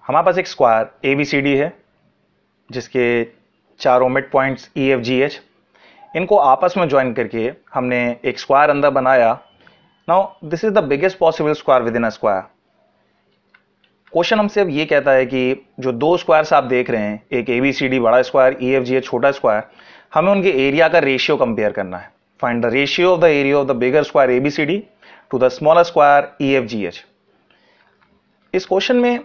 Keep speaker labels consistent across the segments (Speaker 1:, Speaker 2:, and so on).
Speaker 1: हमारे पास एक square ABCD है जिसके चारों मिड पॉइंट्स EFGH, इनको आपस में ज्वाइन करके हमने एक स्क्वायर अंदर बनाया। Now this is the biggest possible square with in a square. Question हमसे अब ये कहता है कि जो दो स्क्वायर्स आप देख रहे हैं, एक ABCD बड़ा स्क्वायर, EFGH छोटा स्क्वायर, हमें उनके एरिया का रेशियो कंपेयर करना है। Find the ratio of the area of the bigger square ABCD to the smaller square EFGH। इस क्वेश्चन में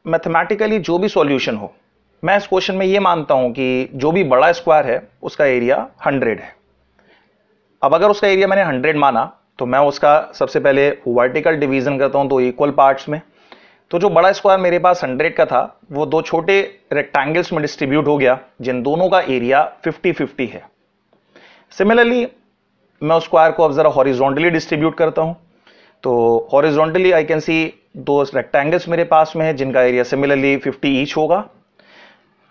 Speaker 1: मैथमेटिकली जो भी सॉल्यूशन हो, मैं इस क्वेश्चन में ये मानता हूं कि जो भी बड़ा स्क्वायर है उसका एरिया 100 है। अब अगर उसका एरिया मैंने 100 माना तो मैं उसका सबसे पहले वर्टिकल डिवीजन करता हूं दो इक्वल पार्ट्स में। तो जो बड़ा स्क्वायर मेरे पास 100 का था वो दो छोटे रेक्टेंगल्स में डिस्ट्रीब्यूट हो गया जिन दोनों का एरिया 50-50 है। सिमिलरली मैं उस स्क्वायर को अब जरा हॉरिजॉन्टली डिस्ट्रीब्यूट करता हूं। तो हॉरिजॉन्टली आई कैन सी दो रेक्टेंगल्स मेरे पास में है जिनका एरिया सिमिलरली 50 ईच होगा।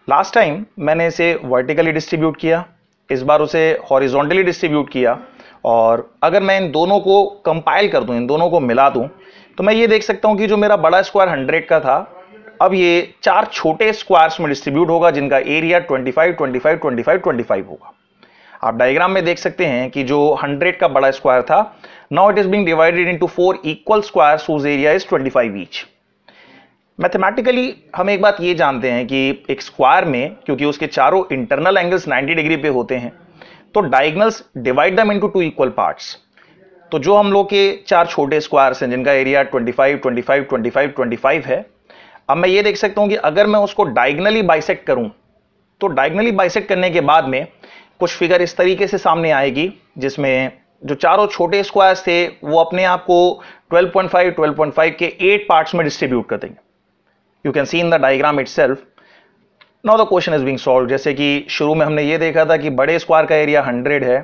Speaker 1: लास्ट टाइम मैंने इसे वर्टिकली डिस्ट्रीब्यूट किया, इस बार उसे हॉरिजॉन्टली डिस्ट्रीब्यूट किया, और अगर मैं इन दोनों को कंपाइल कर दूं, इन दोनों को मिला दूं, तो मैं ये देख सकता हूं कि जो मेरा बड़ा स्क्वायर 100 का था अब ये चार छोटे स्क्वायर्स में डिस्ट्रीब्यूट होगा जिनका एरिया 25, 25, 25, 25 होगा। आप डायग्राम में देख सकते हैं कि जो 100 का बड़ा स्क्वायर था, now it is being divided into 4 equal squares whose area is 25 each. Mathematically हम एक बात ये जानते हैं कि एक स्क्वायर में क्योंकि उसके चारों इंटरनल एंगल्स 90 डिग्री पे होते हैं तो diagonals divide them into 2 equal parts. तो जो हम लोग के चार छोटे स्क्वायर्स हैं जिनका एरिया 25, 25, 25, 25 है, अब मैं ये देख सकता हूं कि अगर मैं उसको डायगोनली बाइसेक्ट करूं तो डायगोनली बाइसेक्ट करने के बाद में कुछ फिगर इस तरीके से सामने आएगी जिसमें जो चारों छोटे स्क्वायर्स थे वो अपने आप को 12.5, 12.5 के 8 पार्ट्स में डिस्ट्रीब्यूट कर देंगे। You can see in the diagram itself. Now the question is being solved। जैसे कि शुरू में हमने ये देखा था कि बड़े स्क्वायर का एरिया 100 है,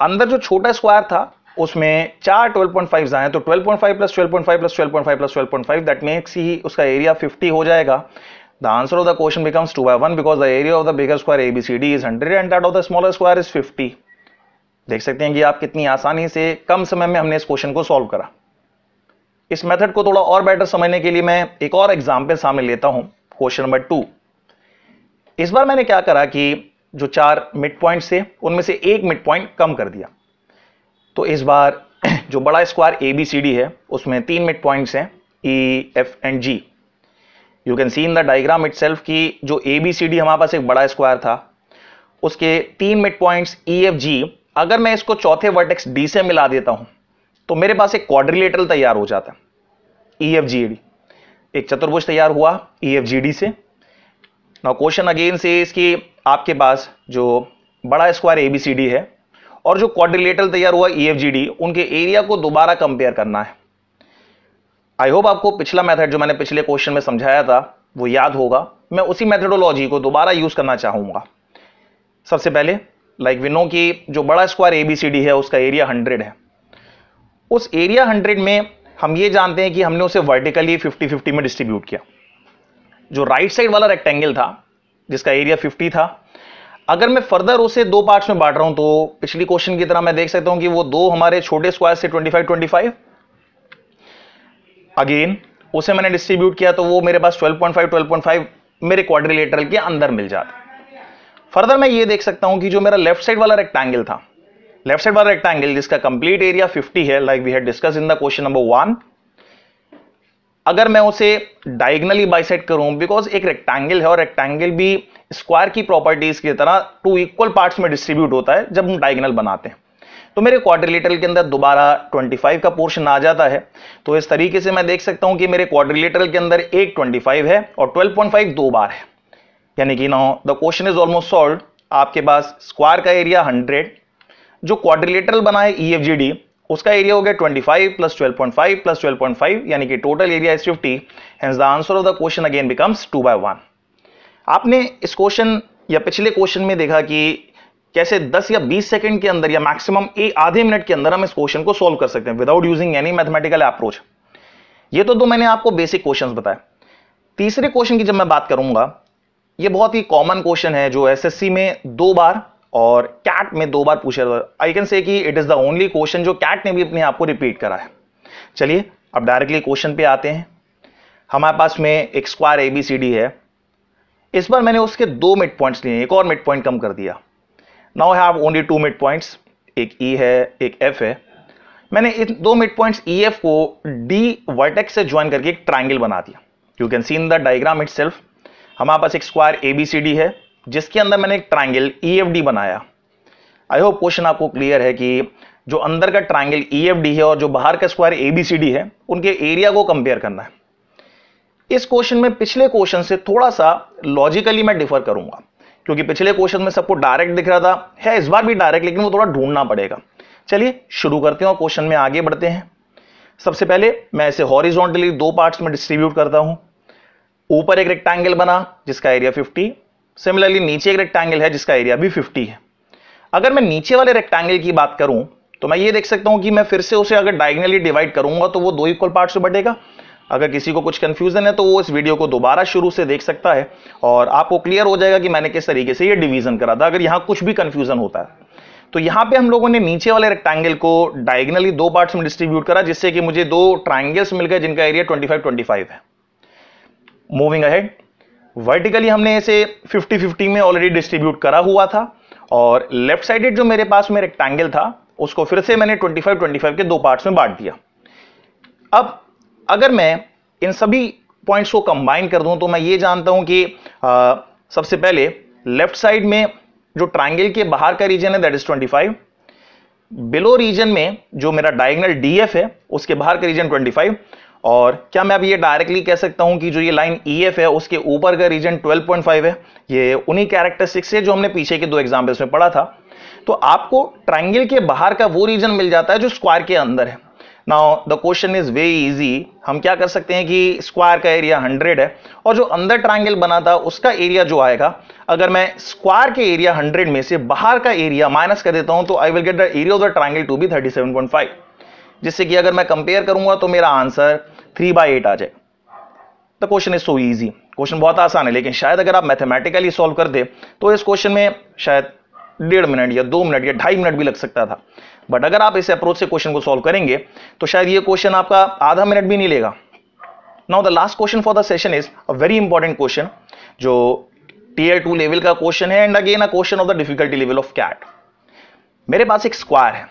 Speaker 1: अंदर जो छोटा स्क्वायर था उसमें चार 12.5 आए, तो 12.5 plus 12.5 plus 12.5 plus 12.5 that makes ही उसका एरिया 50 हो जाएगा। The answer of the question becomes 2/1 because the area of the bigger square ABCD is 100 and that of the smaller square is 50। देख सकते हैं कि आप कितनी आसानी से कम समय में हमने इस क्वेश्चन को सॉल्व करा। इस मेथड को थोड़ा और बेटर समझने के लिए मैं एक और एग्जांपल सामने लेता हूं, क्वेश्चन नंबर 2। इस बार मैंने क्या करा कि जो चार मिड पॉइंट्स थे उनमें से एक मिड पॉइंट कम कर दिया। तो इस बार जो बड़ा स्क्वायर ABCD है उसमें 3 मिड पॉइंट्स हैं E, F and G। You can see in the diagram itself कि जो ABCD हमारे पास एक बड़ा स्क्वायर था उसके 3 मिड पॉइंट्स EFG, अगर मैं इसको चौथे वर्टेक्स D से मिला देता हूं तो मेरे पास एक क्वाड्रिलेटरल तैयार हो जाता है EFGD। एक चतुर्भुज तैयार हुआ EFGD से। नाउ क्वेश्चन अगेन से इसकी आपके पास जो बड़ा स्क्वायर ABCD है और जो क्वाड्रिलेटरल तैयार हुआ EFGD, उनके एरिया को दोबारा कंपेयर करना है। आई होप आपको पिछला मेथड जो मैंने पिछले क्वेश्चन में समझाया था वो याद होगा। मैं उसी मेथडोलॉजी को दोबारा यूज करना चाहूंगा। सबसे पहले लाइक वी नो कि जो बड़ा स्क्वायर ABCD है उसका एरिया 100 है। उस एरिया 100 में हम ये जानते हैं कि हमने उसे वर्टिकली 50-50 में डिस्ट्रीब्यूट किया। जो राइट साइड वाला रेक्टेंगल था जिसका एरिया 50 था, अगर मैं फर्दर उसे दो पार्ट्स में बांट रहा हूं तो पिछली क्वेश्चन की तरह मैं देख सकता हूं कि वो दो हमारे छोटे स्क्वायर से 25, 25 अगेन उसे मैंने डिस्ट्रीब्यूट किया तो वो मेरे पास 12.5, 12.5 मेरे क्वाड्रिलेटरल के अंदर मिल जाता। फर्दर मैं ये देख सकता हूं कि जो मेरा लेफ्ट साइड वाला रेक्टेंगल था, लेफ्ट साइड वाला रेक्टेंगल जिसका कंप्लीट एरिया 50 है, like we had discuss in the question number 1, अगर मैं उसे डायगोनली बाइसेक्ट करूं, बिकॉज एक रेक्टेंगल है और रेक्टेंगल भी स्क्वायर की प्रॉपर्टीज की तरह 2 इक्वल पार्ट्स में डिस्ट्रीब्यूट होता है जब हम डायगोनल बनाते हैं, तो मेरे क्वाड्रिलेटरल के अंदर दोबारा 25 का पोर्शन आ जाता है। तो इस तरीके से मैं देख सकता हूं कि मेरे क्वाड्रिलेटरल के अंदर एक 25 है और 12.5 दो बार है, यानी कि now the question is almost solved. आपके पास स्क्वायर का एरिया 100, जो क्वाड्रिलेटरल बना है EFGD उसका एरिया हो गया 25 प्लस 12.5 प्लस 12.5, यानी कि total area is 50। Hence the answer of the question again becomes 2/1। आपने इस क्वेश्चन या पिछले क्वेश्चन में देखा कि कैसे 10 या 20 सेकंड के अंदर या मैक्सिमम आधे मिनट के अंदर हम इस क्वेश्चन को सॉल्व कर सकते हैं without using any mathematical approach. ये तो मैंने आपको बेसिक क्वेश्चंस बताए। तीसरे क्वेश्चन की जब मैं बात करूंगा, ये बहुत ही कॉमन क्वेश्चन है जो SSC में 2 बार और कैट में 2 बार पूछा था। आई कैन से कि it is the only question जो कैट ने भी अपने आप को रिपीट करा है। चलिए अब डायरेक्टली क्वेश्चन पे आते हैं। हमारे पास में एक स्क्वायर एबीसीडी है। इस बार मैंने उसके 2 मिड पॉइंट्स लिए, एक और मिड पॉइंट कम कर दिया। Now I have only 2 mid points, एक ई है एक एफ है। मैंने इन 2 मिड पॉइंट्स ई एफ को डी वर्टेक्स से ज्वाइन करके एक ट्राइंगल बना दिया। You can see in the diagram itself, हमारे पास एक स्क्वायर एबीसीडी है जिसके अंदर मैंने एक ट्राइंगल ईएफडी बनाया। आई होप क्वेश्चन आपको क्लियर है कि जो अंदर का ट्राइंगल ईएफडी है और जो बाहर का स्क्वायर एबीसीडी है उनके एरिया को कंपेयर करना है। इस क्वेश्चन में पिछले क्वेश्चन से थोड़ा सा लॉजिकली मैं डिफर करूंगा, क्योंकि पिछले क्वेश्चन में सबको डायरेक्ट दिख रहा था, है इस बार भी डायरेक्ट, लेकिन वो थोड़ा ढूंढना पड़ेगा। चलिए शुरू करते हैं और क्वेश्चन में आगे बढ़ते हैं। सबसे पहले मैं इसे हॉरिजॉन्टली 2 पार्ट्स में डिस्ट्रीब्यूट करता हूं। ऊपर एक रेक्टेंगल बना जिसका एरिया 50, सिमिलरली नीचे एक रेक्टेंगल है जिसका एरिया भी 50 है। अगर मैं नीचे वाले रेक्टेंगल की बात करूं तो मैं ये देख सकता हूं कि मैं फिर से उसे अगर डायगोनली डिवाइड करूंगा तो वो 2 इक्वल पार्ट्स में बटेगा। अगर किसी को कुछ कंफ्यूजन है तो वो इस वीडियो को दोबारा शुरू से देख सकता है और आपको क्लियर हो जाएगा कि मैंने किस तरीके से ये डिवीजन करा था, अगर यहां कुछ भी कंफ्यूजन होता है। तो यहां पे हम लोगों ने नीचे वाले रेक्टेंगल को डायगोनली 2 पार्ट्स में डिस्ट्रीब्यूट करा, जिससे कि मुझे 2 ट्राइंगल्स मिल गए जिनका एरिया 25-25 है। मूविंग अहेड, वर्टिकली हमने इसे 50-50 में ऑलरेडी डिस्ट्रीब्यूट करा हुआ था और लेफ्ट साइडेड जो मेरे पास में रेक्टेंगल था उसको फिर से मैंने 25-25 के 2 पार्ट्स में बांट दिया। अब अगर मैं इन सभी पॉइंट्स को कंबाइन कर दूं तो मैं ये जानता हूं कि सबसे पहले लेफ्ट साइड में जो ट्राइंगल के बाहर का रीजन है दैट इज 25, बिलो रीजन में जो मेरा डायगोनल डीएफ है उसके बाहर का रीजन 25, और क्या मैं अब ये डायरेक्टली कह सकता हूं कि जो ये लाइन ईएफ है उसके ऊपर का रीजन 12.5 है। ये उन्हीं कैरेक्टरिस्टिक्स है जो हमने पीछे के 2 एग्जांपल्स में पढ़ा था। तो आपको ट्राइंगल के बाहर का वो रीजन मिल जाता है जो स्क्वायर के अंदर है। Now the question is very easy. हम क्या कर सकते हैं कि स्क्वायर का एरिया 100 है और जो अंदर ट्राइंगल बना था उसका एरिया जो आएगा, अगर मैं स्क्वायर के एरिया 100 में से बाहर का एरिया माइनस कर देता हूं तो I will get the area of the triangle to be 37.5, जिससे कि अगर मैं कंपेयर करूंगा तो मेरा आंसर 3/8 आ जाएगा। The question is so easy. Question बहुत आसान है, लेकिन शायद अगर आप मैथमेटिकली सॉल्व कर दे तो इस क्वेश्चन में शायद 1.5 मिनट या 2 मिनट या 2.5 मिनट भी लग सकता था। बट अगर आप इस अप्रोच से क्वेश्चन को सॉल्व करेंगे तो शायद ये क्वेश्चन आपका आधा मिनट भी नहीं लेगा। Now the last question for the session is a very important question, जो टीयर 2 लेवल का क्वेश्चन है and again a question of the difficulty level of CAT. मेरे पास एक स्क्वायर है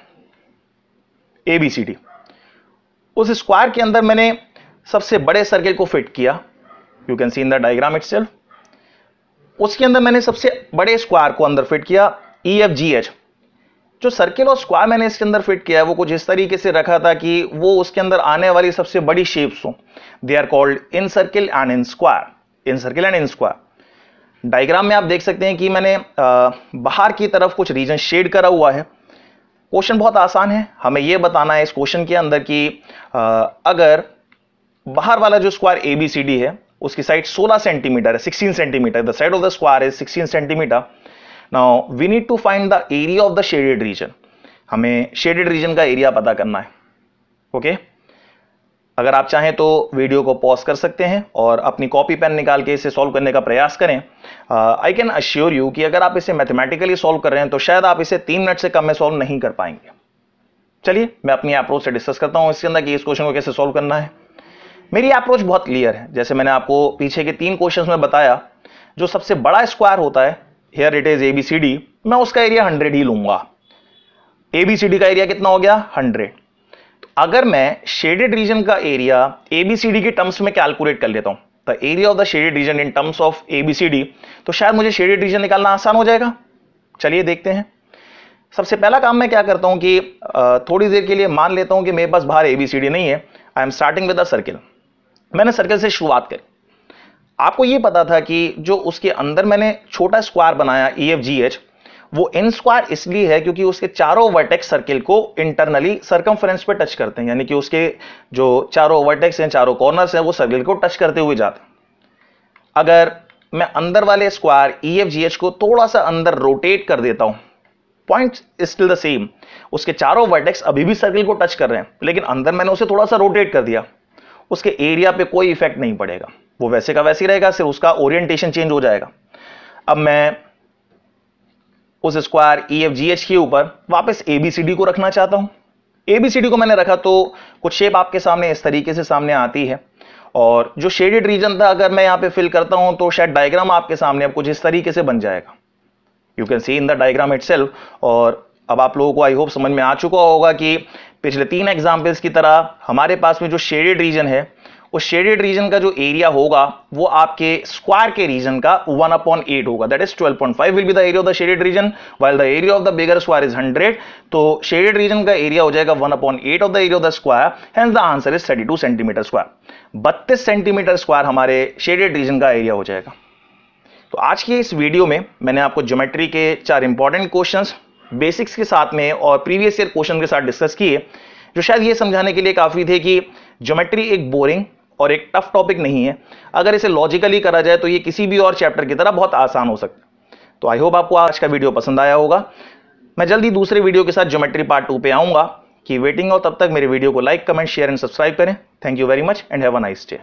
Speaker 1: एबीसीडी, उस स्क्वायर के अंदर मैंने सबसे बड़े सर्किल को फिट किया। You can see in the diagram itself. उसके अंदर मैंने सबसे बड़े स्क्वायर को अंदर फिट किया EFGH। जो सर्किल और स्क्वायर मैंने इसके अंदर फिट किया है वो कुछ इस तरीके से रखा था कि वो उसके अंदर आने वाली सबसे बड़ी शेप्स हो। They are called in circle and in square, in circle and in square. Diagram में आप देख सकते हैं कि मैंने बाहर की तरफ कुछ रीजन शेड करा हुआ है। क्वेश्चन बहुत आसान है, हमें यह बताना है इस क्वेश्चन के अंदर कि अगर बाहर वाला जो स्क्वायर एबीसीडी है उसकी साइड 16 सेंटीमीटर है, 16 centimetre, the side of the square is 16 centimetre. Now we need to find the area of the shaded region. हमें शेडेड रीजन का एरिया पता करना है। ओके, अगर आप चाहें तो वीडियो को पॉज कर सकते हैं और अपनी कॉपी पेन निकाल के इसे सॉल्व करने का प्रयास करें। आई कैन अश्योर यू कि अगर आप इसे मैथमेटिकली सॉल्व कर रहे हैं तो शायद आप इसे 3 मिनट से कम में सॉल्व नहीं कर पाएंगे। चलिए मैं अपनी अप्रोच से डिस्कस करता हूं इसके अंदर कि इस क्वेश्चन को कैसे सॉल्व करना है। मेरी अप्रोच बहुत क्लियर है, जैसे मैंने आपको पीछे के 3 क्वेश्चंस में बताया। जो सबसे बड़ा स्क्वायर होता है, हियर इट इज एबीसीडी, मैं उसका एरिया 100 ही लूंगा। एबीसीडी का एरिया कितना हो गया? 100। तो अगर मैं शेडेड रीजन का एरिया एबीसीडी के टर्म्स में कैलकुलेट कर लेता हूं, the area of the shaded region in terms of ABCD, तो शायद मुझे शेडेड रीजन निकालना आसान हो जाएगा। चलिए देखते हैं। सबसे पहला काम मैं क्या करता हूं कि थोड़ी देर के लिए मान लेता हूं कि मेरे पास बाहर एबीसीडी नहीं है। I am starting with a circle. मैंने सर्किल से शुरुआत करी। आपको यह पता था कि जो उसके अंदर मैंने छोटा स्क्वायर बनाया EFGH, वो इन स्क्वायर इसलिए है क्योंकि उसके चारों वर्टेक्स सर्किल को इंटरनली सर्कमफ्रेंस पे टच करते हैं, यानी कि उसके जो चारों वर्टेक्स हैं, चारों कॉर्नर्स हैं, वो सर्किल को टच करते हुए जाते हैं। अगर मैं अंदर वाले स्क्वायर EFGH को थोड़ा सा अंदर रोटेट कर देता हूं, point is still the same, उसके चारों वर्टेक्स अभी भी सर्किल को टच कर रहे हैं, लेकिन अंदर मैंने उसे थोड़ा सा रोटेट कर दिया, उसके एरिया पे कोई इफेक्ट नहीं पड़ेगा, वो वैसे का वैसे ही रहेगा, सिर्फ उसका ओरिएंटेशन चेंज हो जाएगा। अब मैं उस स्क्वायर EFGH के ऊपर वापस ABCD को रखना चाहता हूं। ABCD को मैंने रखा तो कुछ शेप आपके सामने इस तरीके से सामने आती है और जो शेडेड रीजन था अगर मैं यहां पे फिल करता हूं तो शायद डायग्राम आपके सामने अब कुछ इस तरीके से बन जाएगा, you can see in the diagram itself. और अब आप लोगों को आई होप समझ में आ चुका होगा कि पिछले 3 एग्जाम्पल्स की तरह हमारे पास में जो शेडेड रीजन है उस शेडेड रीजन का जो एरिया होगा वो आपके स्क्वायर के रीजन का 1/8 होगा, that is 12.5 will be the area of the shaded reason while the area of the bigger square is 100। तो शेडेड रीजन का एरिया हो जाएगा 1/8 of the area of the square, hence the answer is 32 centimetre square. 32 centimetre square हमारे shaded region का area हो जाएगा। तो आज की इस वीडियो में मैंने आपको ज्योमेट्री के 4 इंपॉर्टेंट क्वेश्चंस बेसिक्स के साथ में और प्रीवियस ईयर क्वेश्चन के साथ डिस्कस किए, जो शायद ये समझाने के लिए काफी थे कि ज्योमेट्री एक बोरिंग और एक टफ टॉपिक नहीं है। अगर इसे लॉजिकली करा जाए तो ये किसी भी और चैप्टर की तरह बहुत आसान हो सकता है। तो आई होप आपको आज का वीडियो पसंद आया होगा। मैं जल्दी दूसरे वीडियो के साथ ज्योमेट्री पार्ट 2 पे आऊंगा। की वेटिंग हो, तब तक मेरे वीडियो को like, comment, share and subscribe करें। Thank you very much and have a nice day.